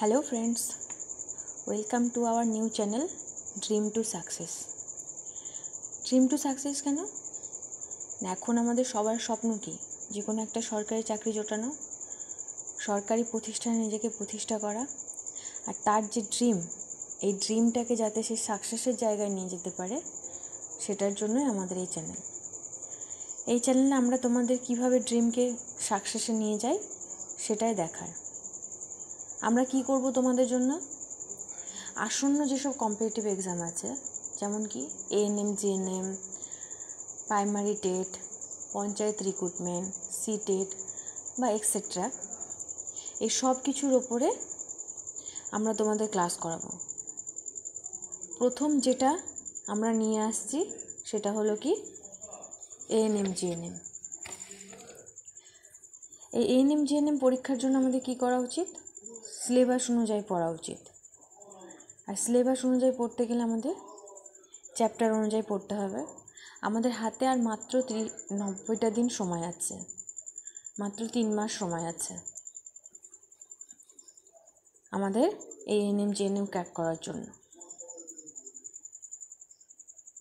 Hello friends, welcome to our new channel Dream to Success. Dream to Success কেন? এখন আমাদের সবার স্বপ্ন কি? যে কোনো একটা সরকারি চাকরি জোটানো, সরকারি প্রতিষ্ঠানে নিজেকে প্রতিষ্ঠা করা, আর তার যে ড্রিম, এই ড্রিমটাকে যাতে সে সাকসেসের জায়গায় নিয়ে যেতে পারে, সেটার জন্যই আমাদের এই চ্যানেল। এই চ্যানেলে আমরা তোমাদের কিভাবে ড্রিমকে সাকসেসে নিয়ে যাই সেটাই দেখার। আমরা কি করব তোমাদের জন্য? আসন্ন যেসব কম্পিটিটিভ এক্সাম আছে, যেমন কি ANM, GNM, primary TET, panchayat recruitment, CTET বা এক্সেট্রা, এই সব কিছুর ওপরে আমরা তোমাদের ক্লাস করাবো। প্রথম যেটা আমরা নিয়ে আসছি সেটা হলো কি এএনএম, জিএনএম। এই এএনএম, জিএনএম পরীক্ষার জন্য আমাদের কি করা উচিত? সিলেবাস অনুযায়ী পড়া উচিত। আর সিলেবাস অনুযায়ী পড়তে গেলে আমাদের চ্যাপ্টার অনুযায়ী পড়তে হবে। আমাদের হাতে আর মাত্র 90টা দিন সময় আছে, মাত্র 3 মাস সময় আছে আমাদের এই এএনএম, জিএনএম ক্র্যাক করার জন্য।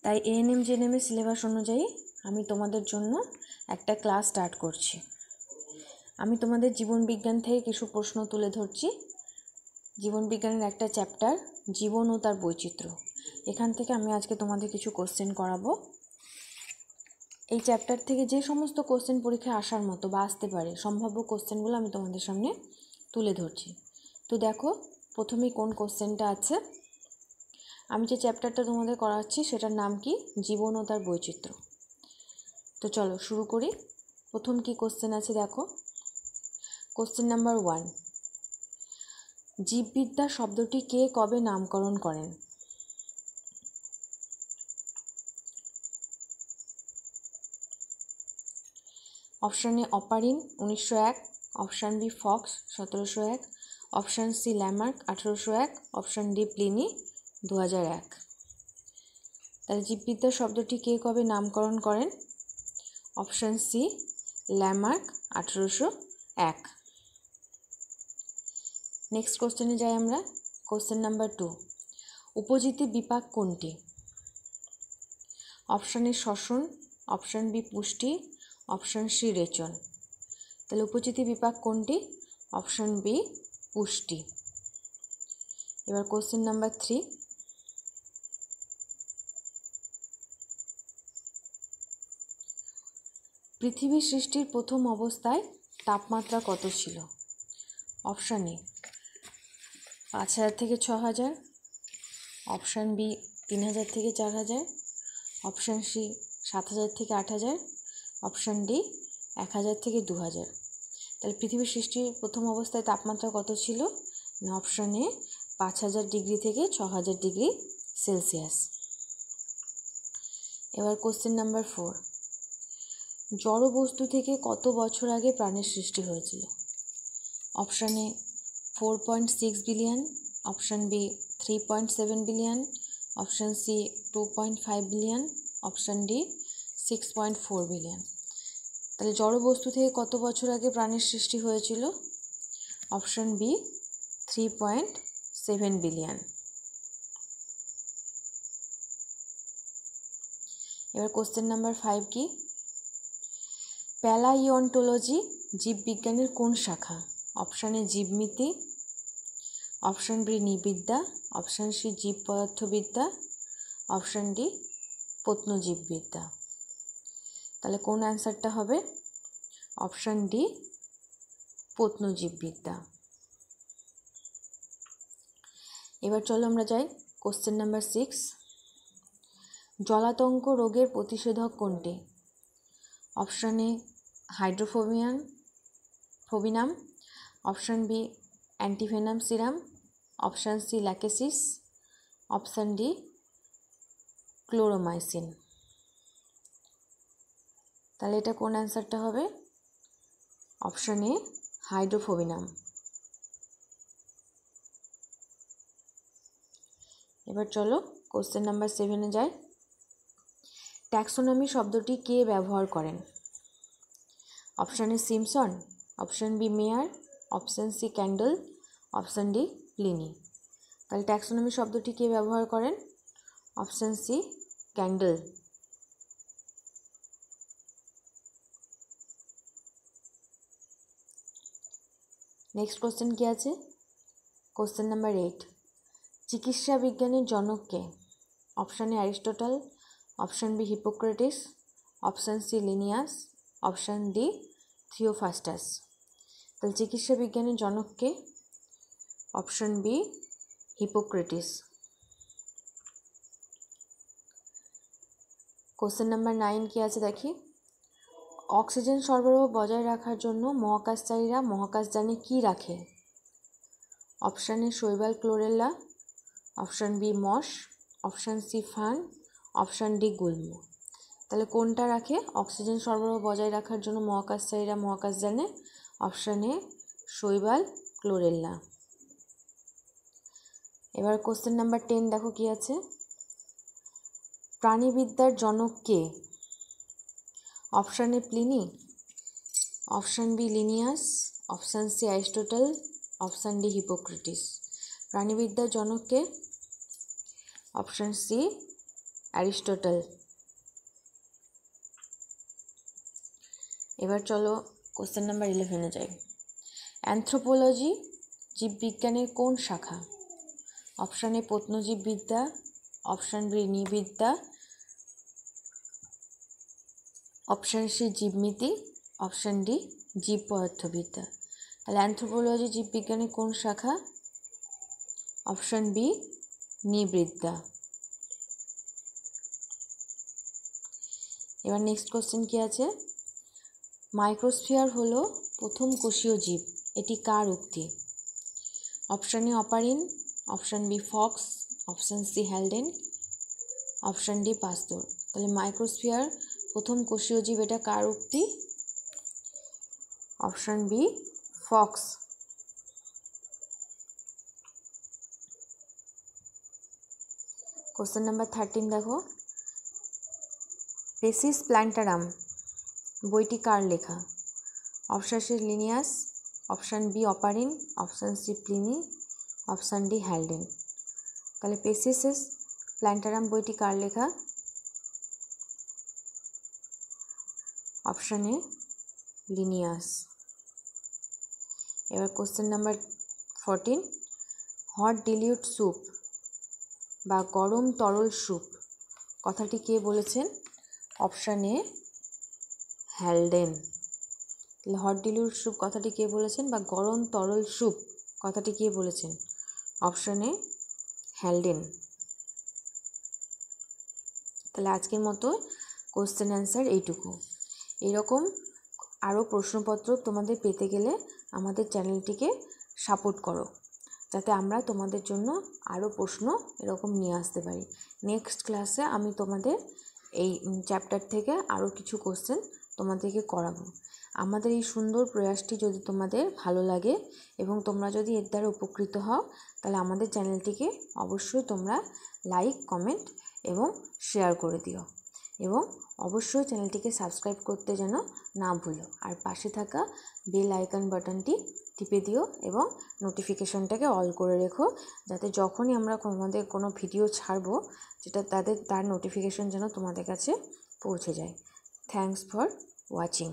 তাই এএনএম, জিএনএমের সিলেবাস অনুযায়ী আমি তোমাদের জন্য একটা ক্লাস স্টার্ট করছি। আমি তোমাদের জীবনবিজ্ঞান থেকে কিছু প্রশ্ন তুলে ধরছি। জীবনবিজ্ঞানের একটা চ্যাপ্টার, জীবন ও তার বৈচিত্র্য। এখান থেকে আমি আজকে তোমাদের কিছু কোশ্চেন করাবো। এই চ্যাপ্টার থেকে যে সমস্ত কোশ্চেন পরীক্ষায় আসার মতো বা আসতে পারে, সম্ভাব্য কোশ্চেনগুলো আমি তোমাদের সামনে তুলে ধরছি। তো দেখো প্রথমেই কোন কোশ্চেনটা আছে। আমি যে চ্যাপ্টারটা তোমাদের করাচ্ছি সেটার নাম কি? জীবন ও তার বৈচিত্র্য। তো চলো শুরু করি। প্রথম কি কোশ্চেন আছে দেখো। কোশ্চেন নাম্বার 1, জীববিদ্যা শব্দটি কে কবে নামকরণ করেন? Option A Oparin 1901, option B Fox 1701, option C Lamarck 1801, option D Pliny 2001। তাহলে জীববিদ্যা শব্দটি কে কবে নামকরণ করেন? Option C Lamarck 1801। নেক্সট কোশ্চেনে যাই আমরা। কোশ্চেন নাম্বার 2, উপজিতি বিপাক কোনটি? অপশান এ শ্বসন, অপশান বি পুষ্টি, অপশান সি রেচন। তাহলে উপজিতি বিপাক কোনটি? অপশান বি পুষ্টি। এবার কোশ্চেন নাম্বার 3, পৃথিবী সৃষ্টির প্রথম অবস্থায় তাপমাত্রা কত ছিল? অপশান এ 5000 থেকে 6000, অপশান বি 3000 থেকে 4000, অপশান সি 7000 থেকে 8000, অপশান ডি 1000 থেকে 2000। তাহলে পৃথিবীর সৃষ্টির প্রথম অবস্থায় তাপমাত্রা কত ছিল? না, অপশান এ 5000 ডিগ্রি থেকে 6000 ডিগ্রি সেলসিয়াস। এবার কোশ্চেন নাম্বার 4, জড় বস্তু থেকে কত বছর আগে প্রাণের সৃষ্টি হয়েছিল? Option A 4.6 billion, option B 3.7 billion, option C 2.5 billion, option D 6.4 billion. তাহলে জড় বস্তু থেকে কত বছর আগে প্রাণের সৃষ্টি হয়েছিল? Option B 3.7 billion. এবার কোশ্চেন নাম্বার 5 কি? প্যালাইওন্টোলজি জীববিজ্ঞানের কোন শাখা? অপশান এ জীবমিতি, অপশান বি নৃবিদ্যা, অপশান সি জীব পদার্থবিদ্যা, অপশান ডি প্রত্নজীববিদ্যা। তাহলে কোন অ্যান্সারটা হবে? অপশান ডি প্রত্নজীববিদ্যা। এবার চলো আমরা যাই কোশ্চেন নাম্বার 6, জলাতঙ্ক রোগের প্রতিষেধক কোনটি? Option A hydrophobinum, option B antivenom serum, option C lachesis, option D chloromycin. তাহলে এটা কোন অ্যান্সারটা হবে? Option A hydrophobinum. এবার চলো কোশ্চেন নাম্বার 7-এ যাই। ট্যাক্সোনমি শব্দটি কে ব্যবহার করেন? Option A Simpson, option B Mayr, option C Candolle, option D Pliny. তাহলে ট্যাক্সোনমি শব্দটি কে ব্যবহার করেন? Option C, Candolle. Next question কি আছে? কোশ্চেন নাম্বার 8, চিকিৎসা বিজ্ঞানের জনক কে? Option A Aristotle, option B Hippocrates, option C Linnaeus, option D Theophrastus. তাহলে চিকিৎসা বিজ্ঞানের জনক কে? Option B Hippocrates. Question number 9 কি আছে দেখি। অক্সিজেন সরবরাহ বজায় রাখার জন্য মহাকাশচারীরা মহাকাশযানে কি রাখে? অপশান এ শৈবাল chlorella, option B moss, option C fern, option D গুল্ম। তাহলে কোনটা রাখে অক্সিজেন সরবরাহ বজায় রাখার জন্য মহাকাশচারীরা মহাকাশযানে? অপশান এ শৈবাল ক্লোরেলা। এবার কোশ্চেন নাম্বার 10 দেখো কি আছে। প্রাণীবিদ্যার জনক কে? Option A Pliny, option B Linnaeus, option C Aristotle, option D Hippocrates. প্রাণীবিদ্যার জনক কে? Option C Aristotle. এবার চলো কোশ্চেন নাম্বার 11-এ যাই। অ্যানথ্রোপোলজি জীববিজ্ঞানের কোন শাখা? অপশান এ প্রত্নজীববিদ্যা, অপশান বি নৃবিদ্যা, অপশান সি জীবনীতি, অপশান ডি জীব পদার্থবিদ্যা। তাহলে অ্যানথ্রোপোলজি জীববিজ্ঞানের কোন শাখা? অপশান বি নৃবিদ্যা। এবার নেক্সট কোশ্চেন কি আছে। মাইক্রোস্ফিয়ার হলো প্রথম কোষীয় জীব, এটি কার উক্তি? Option A Oparin, option B Fox, option C Haldane, option D Pasteur. তাহলে মাইক্রোস্ফিয়ার প্রথম কোষীয় জীব, এটা কার উক্তি? Option B Fox. Question number 13 দেখো। পেসিস প্ল্যান্টারাম বইটি কার লেখা? Option C Linnaeus, option B Oparin, option C Pliny, option D Haldane. তাহলে পেসিস প্ল্যান্টারাম বইটি কার লেখা? Option A Linnaeus. এবার question number 14, hot dilute soup বা গরম তরল স্যুপ কথাটি কে বলেছেন? Option A Haldane. তাহলে হট ডিলিউট স্যুপ কথাটি কে বলেছেন বা গরম তরল স্যুপ কথাটি কে বলেছেন? Option A Haldane. তাহলে আজকের মতো কোশ্চেন অ্যান্সার এইটুকু। এরকম আরও প্রশ্নপত্র তোমাদের পেতে গেলে আমাদের চ্যানেলটিকে সাপোর্ট করো, যাতে আমরা তোমাদের জন্য আরও প্রশ্ন এরকম নিয়ে আসতে পারি। নেক্সট ক্লাসে আমি তোমাদের এই চ্যাপ্টার থেকে আরও কিছু কোশ্চেন তোমাদেরকে করাবো। আমাদের এই সুন্দর প্রয়াসটি যদি তোমাদের ভালো লাগে এবং তোমরা যদি এর দ্বারা উপকৃত হও, তাহলে আমাদের চ্যানেলটিকে অবশ্যই তোমরা লাইক, কমেন্ট এবং শেয়ার করে দিও, এবং অবশ্যই চ্যানেলটিকে সাবস্ক্রাইব করতে যেন না ভুলো। আর পাশে থাকা বেল আইকন বাটনটি টিপে দিও এবং নোটিফিকেশনটাকে অল করে রেখো, যাতে যখনই আমরা আমাদের কোনো ভিডিও ছাড়বো তার নোটিফিকেশন যেন তোমাদের কাছে পৌঁছে যায়। Thanks for watching.